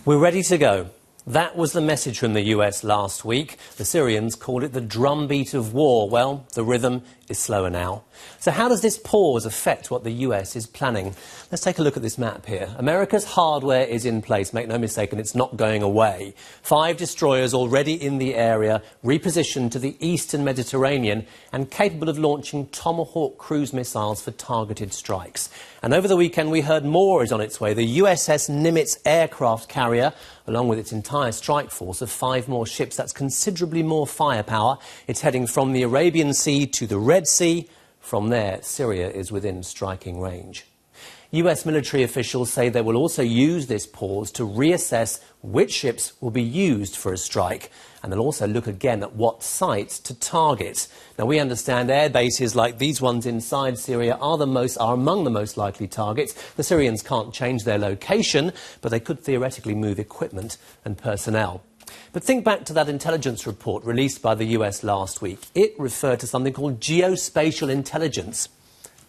We're ready to go. That was the message from the US last week. The Syrians called it the drumbeat of war. Well, the rhythm is slower now. So how does this pause affect what the US is planning? Let's take a look at this map here. America's hardware is in place, make no mistake, and it's not going away. 5 destroyers already in the area, repositioned to the eastern Mediterranean and capable of launching Tomahawk cruise missiles for targeted strikes. And over the weekend we heard more is on its way. The USS Nimitz aircraft carrier, along with its entire strike force of 5 more ships. That's considerably more firepower. It's heading from the Arabian Sea to the Red Sea. From there, Syria is within striking range. US military officials say they will also use this pause to reassess which ships will be used for a strike. And they'll also look again at what sites to target. Now, we understand air bases like these ones inside Syria are among the most likely targets. The Syrians can't change their location, but they could theoretically move equipment and personnel. But think back to that intelligence report released by the US last week. It referred to something called geospatial intelligence.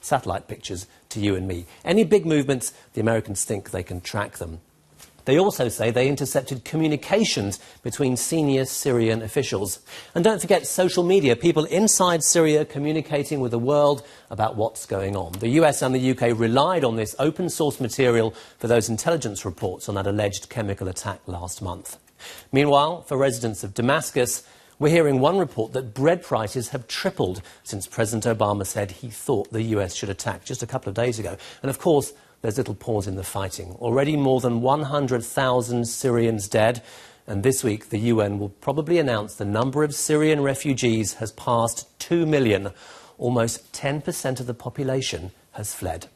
Satellite pictures to you and me. Any big movements, the Americans think they can track them. They also say they intercepted communications between senior Syrian officials. And don't forget social media, people inside Syria communicating with the world about what's going on. The US and the UK relied on this open source material for those intelligence reports on that alleged chemical attack last month. Meanwhile, for residents of Damascus, we're hearing one report that bread prices have tripled since President Obama said he thought the US should attack just a couple of days ago. And of course, there's little pause in the fighting. Already more than 100,000 Syrians dead. And this week, the UN will probably announce the number of Syrian refugees has passed 2 million. Almost 10% of the population has fled.